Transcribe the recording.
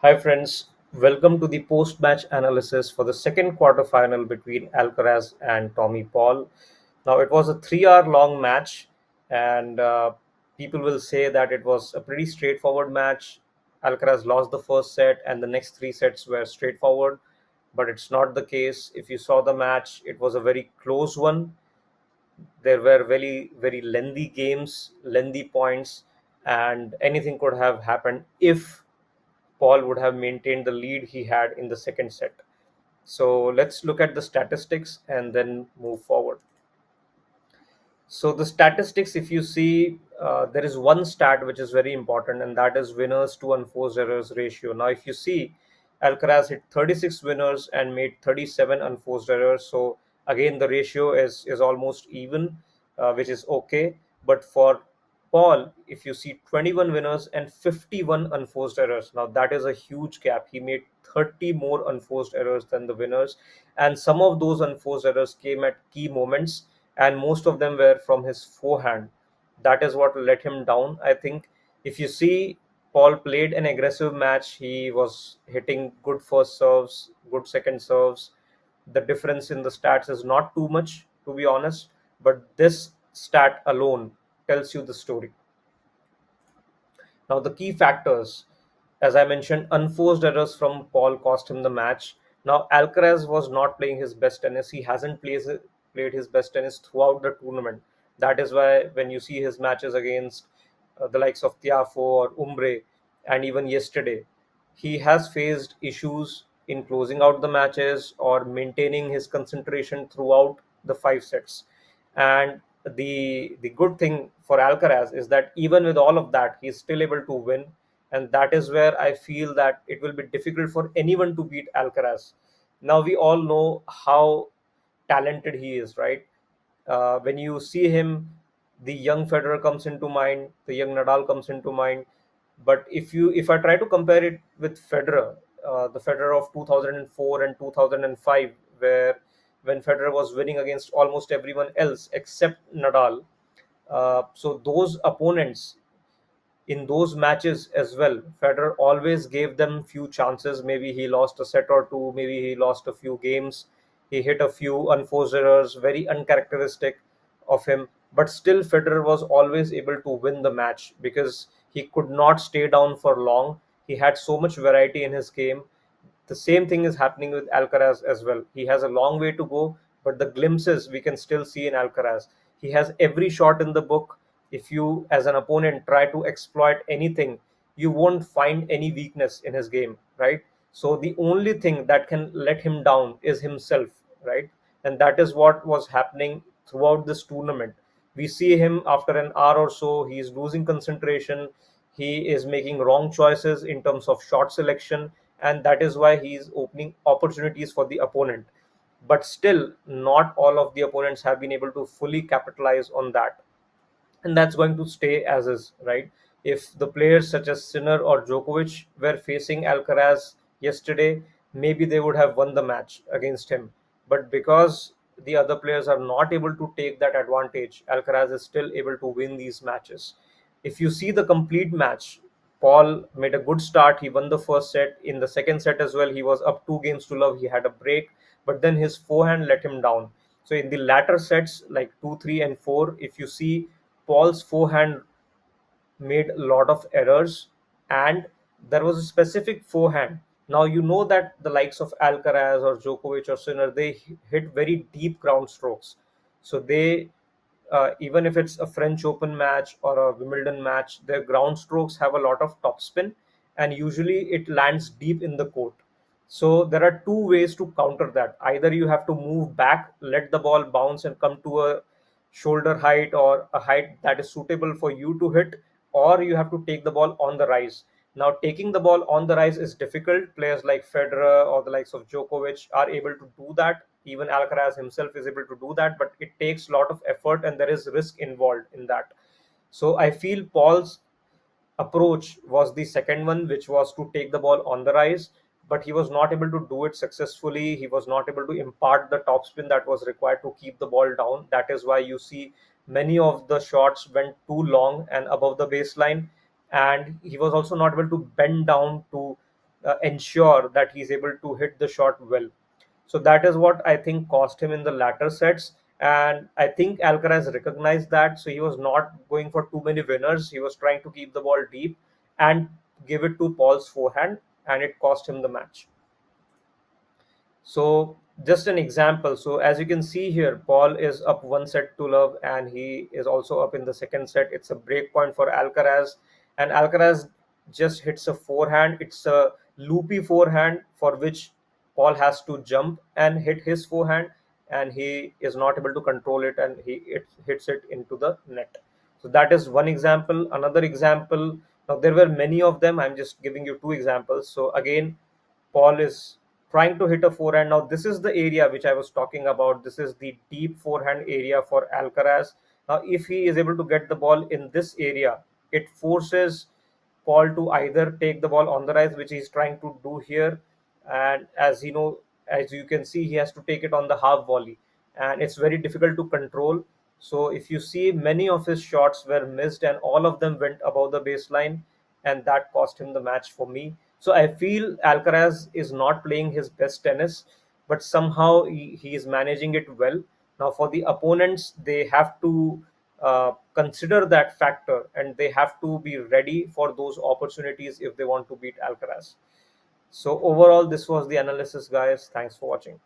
Hi friends, welcome to the post-match analysis for the second quarterfinal between Alcaraz and Tommy Paul. Now it was a 3 hour long match, and people will say that it was a pretty straightforward match. Alcaraz lost the first set, and the next three sets were straightforward, but it's not the case. If you saw the match, it was a very close one. There were very lengthy games, lengthy points, and anything could have happened if Paul would have maintained the lead he had in the second set. So let's look at the statistics and then move forward. So the statistics, if you see, there is one stat which is very important, and that is winners to unforced errors ratio. Now, if you see, Alcaraz hit 36 winners and made 37 unforced errors. So again, the ratio is almost even, which is okay. But for Paul, if you see 21 winners and 51 unforced errors, now that is a huge gap. He made 30 more unforced errors than the winners, and some of those unforced errors came at key moments, and most of them were from his forehand. That is what let him down, I think. If you see, Paul played an aggressive match. He was hitting good first serves, good second serves. The difference in the stats is not too much, to be honest, but this stat alone tells you the story. Now, the key factors, as I mentioned, unforced errors from Paul cost him the match. Now, Alcaraz was not playing his best tennis. He hasn't played his best tennis throughout the tournament. That is why when you see his matches against the likes of Tiafo or Umbre, and even yesterday, he has faced issues in closing out the matches or maintaining his concentration throughout the five sets. And the good thing for Alcaraz is that even with all of that, he's still able to win, and that is where I feel that it will be difficult for anyone to beat Alcaraz. Now we all know how talented he is, right? When you see him, the young Federer comes into mind, the young Nadal comes into mind. But if I try to compare it with Federer, the Federer of 2004 and 2005, where when Federer was winning against almost everyone else except Nadal, so those opponents in those matches as well, Federer always gave them few chances. Maybe he lost a set or two, maybe he lost a few games, he hit a few unforced errors, very uncharacteristic of him. But still, Federer was always able to win the match because he could not stay down for long. He had so much variety in his game. The same thing is happening with Alcaraz as well. He has a long way to go, but the glimpses we can still see in Alcaraz. He has every shot in the book. If you, as an opponent, try to exploit anything, you won't find any weakness in his game, right? So the only thing that can let him down is himself, right? And that is what was happening throughout this tournament. We see him after an hour or so, he is losing concentration. He is making wrong choices in terms of shot selection, and that is why he is opening opportunities for the opponent. But still, not all of the opponents have been able to fully capitalize on that, and that's going to stay as is, right? If the players such as Sinner or Djokovic were facing Alcaraz yesterday, maybe they would have won the match against him. But because the other players are not able to take that advantage, Alcaraz is still able to win these matches. If you see the complete match, Paul made a good start. He won the first set. In the second set as well, he was up 2 games to love. He had a break, but then his forehand let him down. So in the latter sets, like 2, 3, and 4, if you see, Paul's forehand made a lot of errors, and there was a specific forehand. Now you know that the likes of Alcaraz or Djokovic or Sinner, they hit very deep ground strokes. So they, even if it's a French Open match or a Wimbledon match, their ground strokes have a lot of topspin, and usually it lands deep in the court. So there are two ways to counter that. Either you have to move back, let the ball bounce and come to a shoulder height or a height that is suitable for you to hit, or you have to take the ball on the rise. Now, taking the ball on the rise is difficult. Players like Federer or the likes of Djokovic are able to do that. Even Alcaraz himself is able to do that, but it takes a lot of effort and there is risk involved in that. So I feel Paul's approach was the second one, which was to take the ball on the rise, but he was not able to do it successfully. He was not able to impart the topspin that was required to keep the ball down. That is why you see many of the shots went too long and above the baseline, and he was also not able to bend down to ensure that he's able to hit the shot well. So that is what I think cost him in the latter sets. And I think Alcaraz recognized that. So he was not going for too many winners. He was trying to keep the ball deep and give it to Paul's forehand, and it cost him the match. So just an example. So as you can see here, Paul is up one set to love, and he is also up in the second set. It's a break point for Alcaraz, and Alcaraz just hits a forehand. It's a loopy forehand for which Paul has to jump and hit his forehand, and he is not able to control it, and it hits it into the net. So that is one example. Another example. Now there were many of them. I'm just giving you two examples. So again, Paul is trying to hit a forehand. Now, this is the area which I was talking about. This is the deep forehand area for Alcaraz. Now, if he is able to get the ball in this area, it forces Paul to either take the ball on the rise, which he's trying to do here, and as you can see, he has to take it on the half volley, and it's very difficult to control. So, if you see, many of his shots were missed, and all of them went above the baseline, and that cost him the match for me. So I feel Alcaraz is not playing his best tennis, but somehow he is managing it well. Now, for the opponents, they have to consider that factor, and they have to be ready for those opportunities if they want to beat Alcaraz. So, overall, this was the analysis, guys. Thanks for watching.